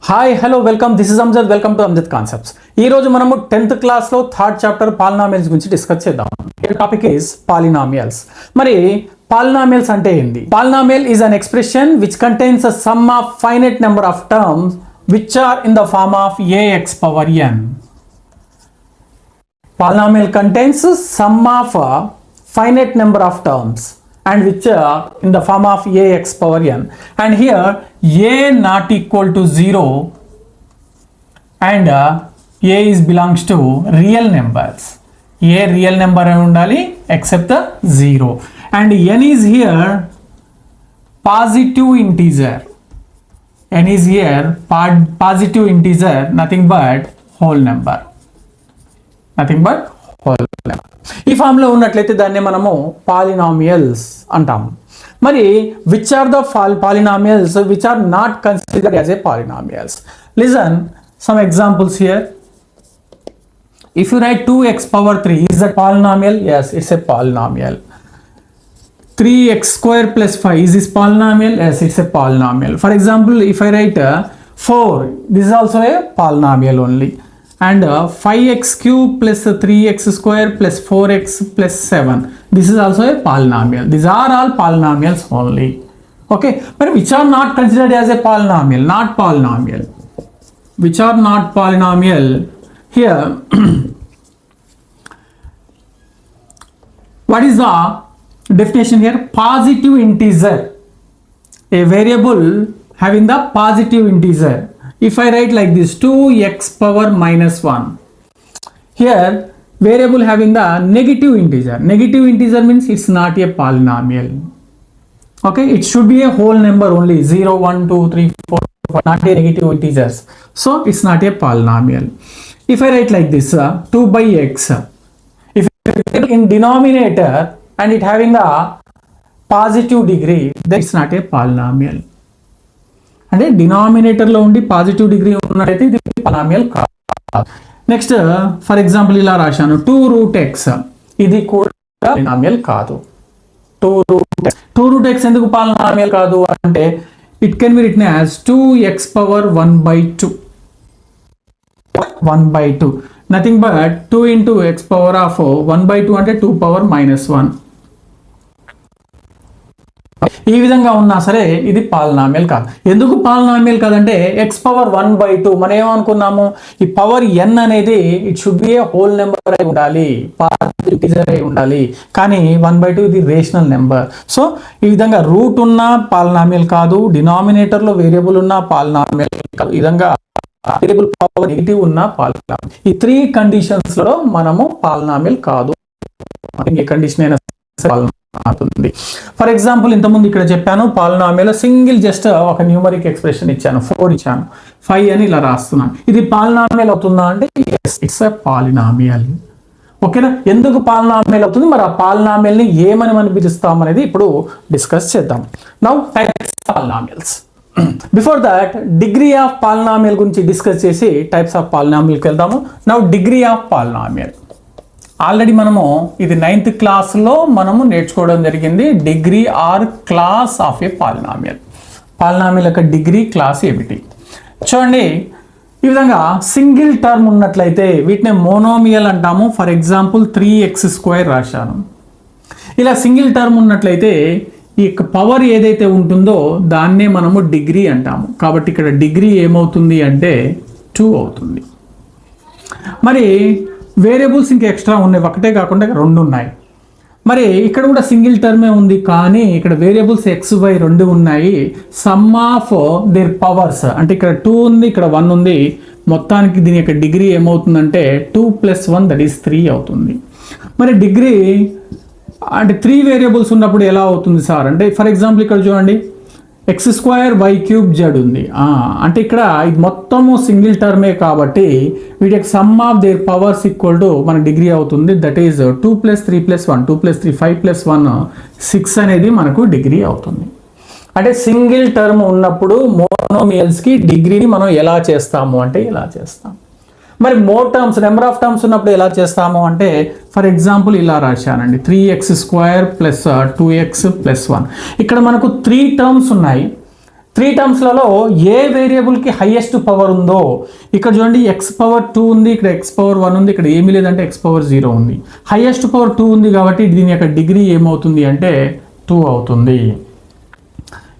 Hi hello welcome, this is Amjad. Welcome to Amjad concepts. ఈ రోజు మనము 10th క్లాస్లో 3rd చాప్టర్ పాలినామియల్స్ గురించి డిస్కస్ చేద్దాం. Topic is polynomials. మరి పాలినామియల్స్ అంటే ఏంటి? Polynomial is an expression which contains a sum of finite number of terms which are in the form of ax power n. Polynomial contains sum of a finite number of terms and which are in the form of ax power n, and here a not equal to 0 and a is belongs to real numbers. A real number undali except the 0, and n is here positive integer. N is here positive integer, nothing but whole number. Nothing but whole number. ఈ ఫామ్లో ఉన్నట్లయితే దాన్ని మనము polynomials అంటాము. మరి which are the polynomials which are not considered as a polynomials? Listen some examples here. If you write 2x power 3, is that polynomial? Yes, it's a polynomial. 3x square plus 5, is this polynomial? Yes, it's a polynomial. For example, if I write 4, this is also a polynomial only. And 5x cube plus 3x square plus 4x plus 7, this is also a polynomial. These are all polynomials only. Okay, but which are not considered as a polynomial? Not polynomial. Which are not polynomial? Here what is the definition here? Positive integer, a variable having the positive integer. If I write like this, 2x power minus 1, here variable having the negative integer. Negative integer means it's not a polynomial. Okay, it should be a whole number only, 0, 1, 2, 3, 4, not a negative integers. So it's not a polynomial. If I write like this, 2 by x, if in denominator and it having the positive degree, then it's not a polynomial. అంటే డినామినేటర్లో ఉండి positive degree ఉన్నట్టయితే ఇది polynomial కాదు. Next for example ఇలా రాశాను 2√x, ఇది కూడా polynomial కాదు. 2√x ఎందుకు పాలినామియల్ కాదు అంటే it can be written as 2x power 1/2. 1/2 nothing but 2 into x power of 1/2 అంటే 2 power minus 1. ఈ విధంగా ఉన్నా సరే ఇది పాలినామియల్ కాదు. ఎందుకు పాలినామియల్ కాదంటే x power 1/2 మనం ఏమనుకున్నాము, ఈ పవర్ n అనేది it should be A whole number అయి ఉండాలి, పాజిటివ్ ఇంటిజర్ అయి ఉండాలి. కానీ 1/2 ఇది రేషనల్ నెంబర్. సో ఈ విధంగా రూట్ ఉన్న పాలినామియల్ కాదు, డినామినేటర్లో వేరియబుల్ ఉన్న పాలినామియల్ కాదు, ఈ విధంగా వేరియబుల్ పవర్ నెగిటివ్ ఉన్న పాలినామియల్. ఈ 3 కండిషన్స్ లో మనము పాలినామియల్ కాదు. ఏ కండిషన్ అయినా అవుతుంది. ఫర్ ఎగ్జాంపుల్ ఇంతకుముందు ఇక్కడ చెప్పాను పాలినామియల్ సింగిల్ జస్ట్ ఒక న్యూమరిక్ ఎక్స్ప్రెషన్ ఇచ్చాను, 4 ఇచ్చాను, 5 అని ఇలా రాస్తున్నాను. ఇది పాలినామియల్ అవుతుందా అంటే ఇట్స్ ఎ పాలినామియల్. ఓకేనా? ఎందుకు పాలినామియల్ అవుతుంది, మరి ఆ పాలినామియల్ ని ఏమని మనం పిలుస్తాం అనేది ఇప్పుడు డిస్కస్ చేద్దాం. Now types of polynomials. Before that degree of polynomial గురించి డిస్కస్ చేసి టైప్స్ ఆఫ్ పాలినామియల్కి వెళ్దాము. Now degree of polynomial already మనము ఇది 9th క్లాస్లో మనము నేర్చుకోవడం జరిగింది. Degree or class of A polynomial. Polynomial యొక్క డిగ్రీ క్లాస్ ఏమిటి చూడండి. ఈ విధంగా సింగిల్ టర్మ్ ఉన్నట్లయితే వీటిని మోనోమియల్ అంటాము. ఫర్ ఎగ్జాంపుల్ 3x² రాశాను. ఇలా సింగిల్ టర్మ్ ఉన్నట్లయితే ఈ యొక్క పవర్ ఏదైతే ఉంటుందో దాన్నే మనము డిగ్రీ అంటాము. కాబట్టి ఇక్కడ డిగ్రీ ఏమవుతుంది అంటే 2 అవుతుంది. మరి వేరియబుల్స్ ఇంకా ఎక్స్ట్రా ఉన్నాయి, ఒకటే కాకుండా 2 ఉన్నాయి. మరి ఇక్కడ కూడా సింగిల్ టర్మే ఉంది, కానీ ఇక్కడ వేరియబుల్స్ x/y 2 ఉన్నాయి. సమ్ ఆఫ్ దేర్ పవర్స్ అంటే ఇక్కడ 2 ఉంది, ఇక్కడ 1 ఉంది. మొత్తానికి దీని యొక్క డిగ్రీ ఏమవుతుందంటే 2 + 1 దట్ ఈస్ 3 అవుతుంది. మరి డిగ్రీ అంటే 3 వేరియబుల్స్ ఉన్నప్పుడు ఎలా అవుతుంది సార్ అంటే ఫర్ ఎగ్జాంపుల్ ఇక్కడ చూడండి x² y³ z ఉంది. అంటే ఇక్కడ ఇది మొత్తము సింగిల్ టర్మే కాబట్టి వీటికి some of their powers equal to మన డిగ్రీ అవుతుంది. దట్ ఈజ్ 2 + 3 + 1, 2 + 3 5 + 1 6 అనేది మనకు డిగ్రీ అవుతుంది. అంటే సింగిల్ టర్మ్ ఉన్నప్పుడు మోనోమియల్స్కి డిగ్రీని మనం ఎలా చేస్తాము అంటే ఇలా చేస్తాం. మరి more terms number of terms ఉన్నప్పుడు ఎలా చేస్తాము అంటే ఫర్ ఎగ్జాంపుల్ ఇలా రాశానండి 3x² + 2x + 1. ఇక్కడ మనకు 3 టర్మ్స్ ఉన్నాయి. త్రీ టర్మ్స్లలో ఏ వేరియబుల్కి హైయెస్ట్ పవర్ ఉందో, ఇక్కడ చూడండి ఎక్స్ పవర్ 2 ఉంది, ఇక్కడ ఎక్స్ పవర్ 1 ఉంది, ఇక్కడ ఏమీ లేదంటే ఎక్స్ పవర్ 0 ఉంది. హైయెస్ట్ పవర్ 2 ఉంది కాబట్టి దీని యొక్క డిగ్రీ ఏమవుతుంది అంటే 2 అవుతుంది.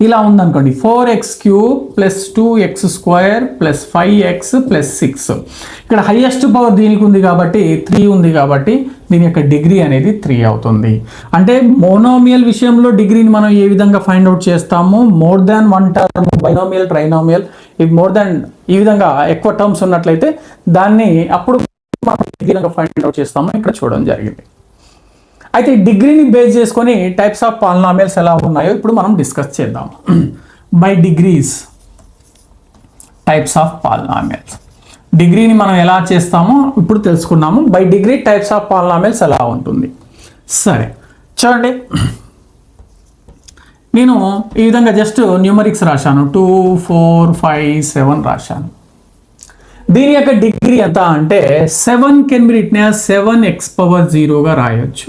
ఇలా ఉందనుకోండి 4x³ + 2x² + 5x + 6. ఇక్కడ హైయెస్ట్ పవర్ దీనికి ఉంది కాబట్టి 3 ఉంది కాబట్టి దీని యొక్క డిగ్రీ అనేది 3 అవుతుంది. అంటే మోనోమియల్ విషయంలో డిగ్రీని మనం ఏ విధంగా ఫైండ్ అవుట్ చేస్తాము, more than one term, binomial, trinomial, ఇది మోర్ దాన్ ఈ విధంగా ఎక్కువ టర్మ్స్ ఉన్నట్లయితే దాన్ని అప్పుడు మనం డిగ్రీగా ఫైండ్ అవుట్ చేస్తాము. ఇక్కడ చూడడం జరిగింది. అయితే డిగ్రీని బేస్ చేసుకొని టైప్స్ ఆఫ్ పాలినామియల్స్ ఎలా ఉన్నాయో ఇప్పుడు మనం డిస్కస్ చేద్దాం. By degrees types of polynomials. డిగ్రీని మనం ఎలా చేస్తామో ఇప్పుడు తెలుసుకున్నాము. By degree types of polynomials ఎలా ఉంటుంది. సరే చూడండి, నేను ఈ విధంగా జస్ట్ న్యూమరిక్స్ రాశాను, 2, 4, 5, 7 రాశాను. దీని యొక్క డిగ్రీ ఎంత అంటే 7 కెన్ బి రిటన్ యాజ్ 7x⁻0గా రాయొచ్చు.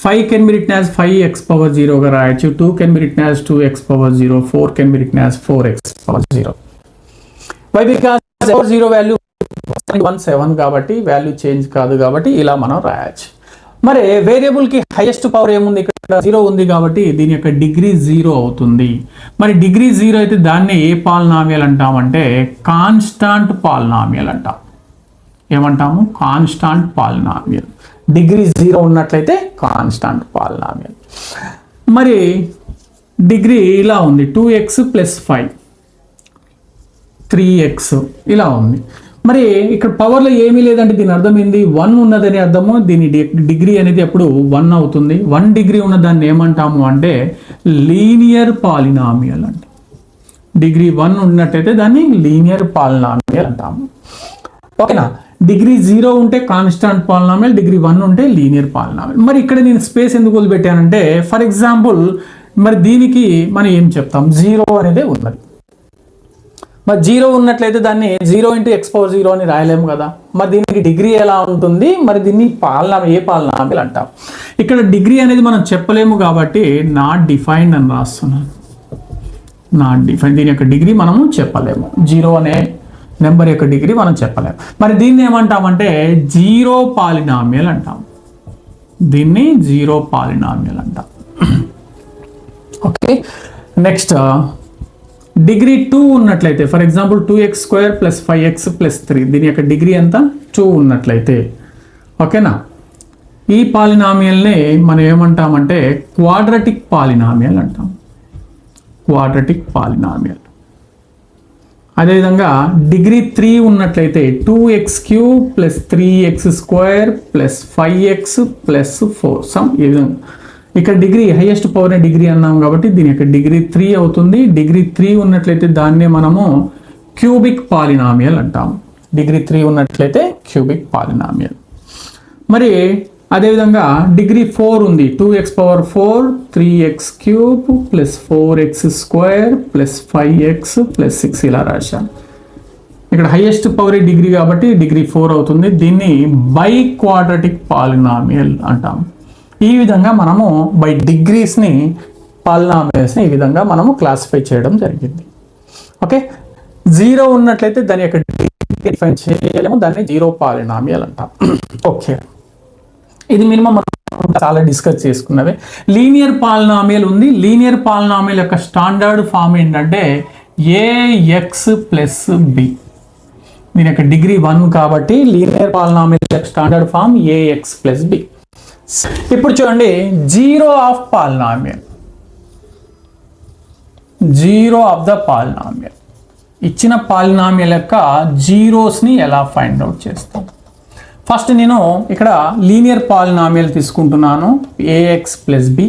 5 can be written as 5x⁻0గా రాయొచ్చు. 2 can be written as 2x⁻0. 4 can be written as 4x⁻0. Why? Because 0 value 7 కాబట్టి వాల్యూ చేంజ్ కాదు కాబట్టి ఇలా మనం రాయొచ్చు. మరి వేరియబుల్కి హైయెస్ట్ పవర్ ఏముంది, ఇక్కడ 0 ఉంది కాబట్టి దీని యొక్క డిగ్రీ 0 అవుతుంది. మరి డిగ్రీ 0 అయితే దాన్ని ఏ పాలినామియల్ అంటామంటే కాన్స్టాంట్ పాలినామియల్ అంటాం. ఏమంటాము? Constant polynomial. డిగ్రీ 0 ఉన్నట్లయితే కాన్స్టాంట్ పాలినామియల్. మరి డిగ్రీ ఇలా ఉంది, 2x + 5 3x ఇలా ఉంది. మరి ఇక్కడ పవర్లో ఏమీ లేదంటే దీని అర్థం ఏంది, 1 ఉన్నదని అర్థము. దీని డిగ్రీ అనేది అప్పుడు 1 అవుతుంది. 1 డిగ్రీ ఉన్న దాన్ని ఏమంటాము అంటే లీనియర్ పాలినామియల్ అంట. డిగ్రీ 1 ఉన్నట్టయితే దాన్ని లీనియర్ పాలినామియల్ అంటాము. ఓకేనా? డిగ్రీ 0 ఉంటే కాన్స్టాంట్ పాలినామియల్, డిగ్రీ 1 ఉంటే లీనియర్ పాలినామియల్. మరి ఇక్కడ నేను స్పేస్ ఎందుకు వదిలిపెట్టానంటే ఫర్ ఎగ్జాంపుల్ మరి దీనికి మనం ఏం చెప్తాం, 0 అనేది ఉన్నది. మరి 0 ఉన్నట్లయితే దాన్ని 0 × x⁻0 అని రాయలేము కదా. మరి దీనికి డిగ్రీ ఎలా ఉంటుంది, మరి దీన్ని ఏ పాలినామియల్ అంటాం. ఇక్కడ డిగ్రీ అనేది మనం చెప్పలేము కాబట్టి నాట్ డిఫైన్డ్ అని రాస్తున్నాను. నాట్ డిఫైన్డ్, దీని యొక్క డిగ్రీ మనము చెప్పలేము. 0 అనే నెంబర్ యొక్క డిగ్రీ మనం చెప్పలేము. మరి దీన్ని ఏమంటామంటే 0 పాలినామియల్ అంటాం. దీన్ని 0 పాలినామియల్ అంటాం. ఓకే, నెక్స్ట్ డిగ్రీ 2 ఉన్నట్లయితే ఫర్ ఎగ్జాంపుల్ 2x² + 5x + 3 దీని యొక్క డిగ్రీ ఎంత 2 ఉన్నట్లయితే, ఓకేనా, ఈ పాలినామియల్ని మనం ఏమంటామంటే క్వాడ్రటిక్ పాలినామియల్ అంటాం. Quadratic polynomial. అదేవిధంగా డిగ్రీ 3 ఉన్నట్లయితే 2x³ + 3x² + 5x + 4 సమ్ ఈ విధంగా. ఇక్కడ డిగ్రీ హైయెస్ట్ పవర్ డిగ్రీ అన్నాం కాబట్టి దీని యొక్క డిగ్రీ 3 అవుతుంది. డిగ్రీ 3 ఉన్నట్లయితే దాన్నే మనము క్యూబిక్ పాలినామియల్ అంటాం. డిగ్రీ 3 ఉన్నట్లయితే క్యూబిక్ పాలినామియల్. మరి అదేవిధంగా డిగ్రీ 4 ఉంది, 2x⁴ 3x³ + 4x² + 5x + 6 ఇలా రాశాను. ఇక్కడ హైయెస్ట్ పవర్ డిగ్రీ కాబట్టి డిగ్రీ 4 అవుతుంది. దీన్ని బై క్వాడ్రటిక్ పాలినామియల్ అంటాం. ఈ విధంగా మనము బై డిగ్రీస్ని పాలినామియల్స్ని ఈ విధంగా మనము క్లాసిఫై చేయడం జరిగింది. ఓకే, 0 ఉన్నట్లయితే దాని యొక్క డిగ్రీ డిఫైన్ చేయలేము, దాన్ని 0 పాలినామియల్ అంటాం. ఓకే, ఇది మినిమం మనం చాలా డిస్కస్ చేసుకున్నవే. లీనియర్ పాలినామియల్ ఉంది. లీనియర్ పాలినామియల్ యొక్క స్టాండర్డ్ ఫామ్ ఏంటంటే ax + b. దీని యొక్క డిగ్రీ 1 కాబట్టి లీనియర్ పాలినామియల్ యొక్క స్టాండర్డ్ ఫామ్ ax + b. ఇప్పుడు చూడండి, 0 of polynomial, 0 of the polynomial. ఇచ్చిన పాలినామియల్ యొక్క జీరోస్ని ఎలా ఫైండ్ అవుట్ చేస్తాం? ఫస్ట్ నేను ఇక్కడ లీనియర్ పాలినామియల్ తీసుకుంటున్నాను, ax + b.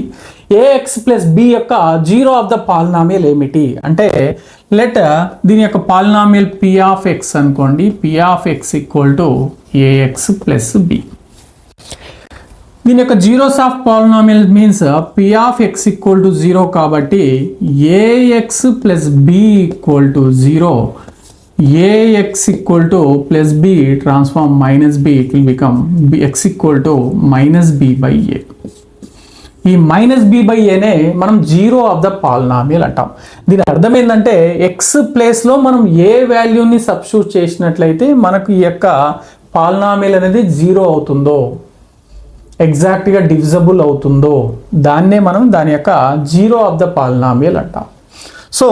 ax + b యొక్క 0 ఆఫ్ ద పాలినామియల్ ఏమిటి అంటే లెట్ దీని యొక్క పాలినామియల్ p ఆఫ్ x అనుకోండి. p of x = ax + b. దీని యొక్క zeros of polynomial means p of x = 0 కాబట్టి ax + b = 0. ax = +b transform -b, it will become x = -b/a. ఈ -b/aనే మనం జీరో ఆఫ్ ద పాలినామియల్ అంటాం. దీని అర్థం ఏంటంటే ఎక్స్ ప్లేస్లో మనం ఏ వాల్యూని సబ్స్టిట్యూట్ చేసినట్లయితే మనకు ఈ యొక్క పాలినామియల్ అనేది జీరో అవుతుందో, ఎగ్జాక్ట్గా డివిజబుల్ అవుతుందో దాన్నే మనం దాని యొక్క జీరో ఆఫ్ ద పాలినామియల్ అంటాం. సో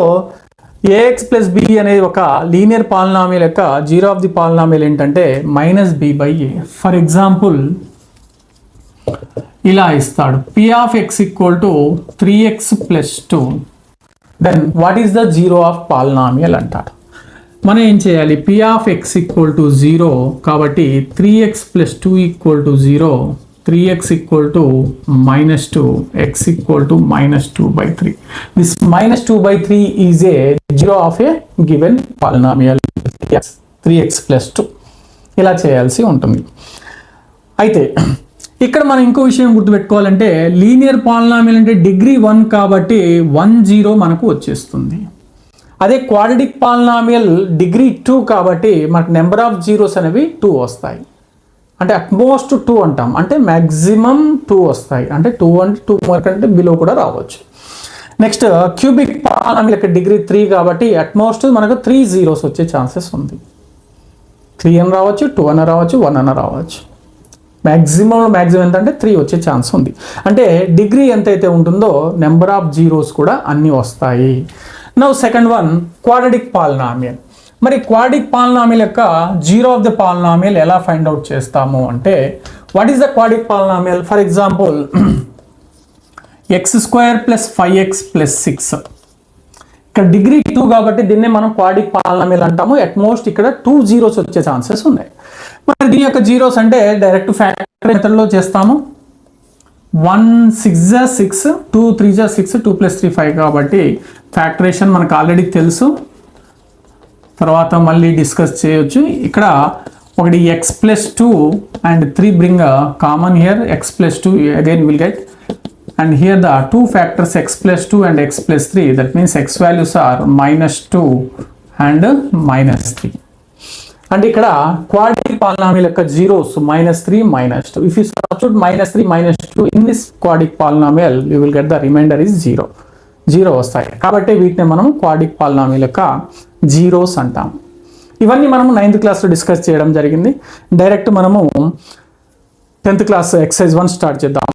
ax ప్లస్ b అనేది ఒక లీనియర్ పాలినామియల్ యొక్క జీరో ఆఫ్ ది పాలినామియల్ ఏంటంటే -b/a. ఫర్ ఎగ్జాంపుల్ ఇలా ఇస్తాడు, p of x equal to 3x plus 2, then what is the zero of polynomial అంటారు. మనం ఏం చేయాలి, p of x equal to 0 కాబట్టి 3x plus 2 equal to 0, 3x equal to -2, x equal to -2/3. This -2/3 is a zero of a given polynomial 3x plus 2. ఇలా చేయాల్సి ఉంటుంది. అయితే ఇక్కడ మనం ఇంకో విషయం గుర్తుపెట్టుకోవాలంటే లీనియర్ పాలినామియల్ అంటే డిగ్రీ 1 కాబట్టి 1 0 మనకు వచ్చేస్తుంది. అదే క్వాడ్రాటిక్ పాలినామియల్ డిగ్రీ 2 కాబట్టి మనకు నెంబర్ ఆఫ్ జీరోస్ అనేవి 2 వస్తాయి. అంటే అట్మోస్ట్ 2 అంటాం, అంటే మ్యాక్సిమం 2 వస్తాయి. అంటే 2 అంటే 2 మార్క్ అంటే బిలో కూడా రావచ్చు. నెక్స్ట్ క్యూబిక్ పాలినామియల్ యొక్క డిగ్రీ 3 కాబట్టి అట్మోస్ట్ మనకు 3 జీరోస్ వచ్చే ఛాన్సెస్ ఉంది. 3 అని రావచ్చు, 2 అని రావచ్చు, 1 అని రావచ్చు. మ్యాక్సిమం ఏంటంటే 3 వచ్చే ఛాన్స్ ఉంది. అంటే డిగ్రీ ఎంతైతే ఉంటుందో నెంబర్ ఆఫ్ జీరోస్ కూడా అన్నీ వస్తాయి. Now second one quadratic polynomial. మరి క్వాడ్రాటిక్ పాలినామియల్ యొక్క జీరో ఆఫ్ ద పాలినామియల్ ఎలా ఫైండ్ అవుట్ చేస్తాము అంటే what is the quadratic polynomial? For example x² plus 5x plus 6. ఇక్కడ డిగ్రీ 2 కాబట్టి దీన్నే మనం క్వాడ్రాటిక్ పాలినామియల్ అంటాము. అట్మోస్ట్ ఇక్కడ 2 జీరోస్ వచ్చే ఛాన్సెస్ ఉన్నాయి. మరి దీని యొక్క జీరోస్ అంటే డైరెక్ట్ ఫ్యాక్టర్ మెథడ్లో చేస్తాము. 1 6 6, 2 3 6, 2 + 3 5 కాబట్టి ఫ్యాక్టరేషన్ మనకు ఆల్రెడీ తెలుసు, తర్వాత మళ్ళీ డిస్కస్ చేయొచ్చు. ఇక్కడ ఒకటి x + 2 and 3 bring common here, x + 2 again will get, and here the two factors x + 2 and x + 3, that means x values are -2 and -3. And ఇక్కడ క్వాడ్రాటిక్ పాలినామియల్ యొక్క zeros -3 -2. If you substitute -3 -2 in this quadratic polynomial, you will get the remainder is 0. 0 వస్తాయి. కాబట్టి వీటిని మనం quadratic polynomial యొక్క zeros అంటాం. ఇవన్నీ మనము 9th క్లాస్లో డిస్కస్ చేయడం జరిగింది. డైరెక్ట్ మనము 10th క్లాస్ ఎక్సర్సైజ్ 1 స్టార్ట్ చేద్దాం.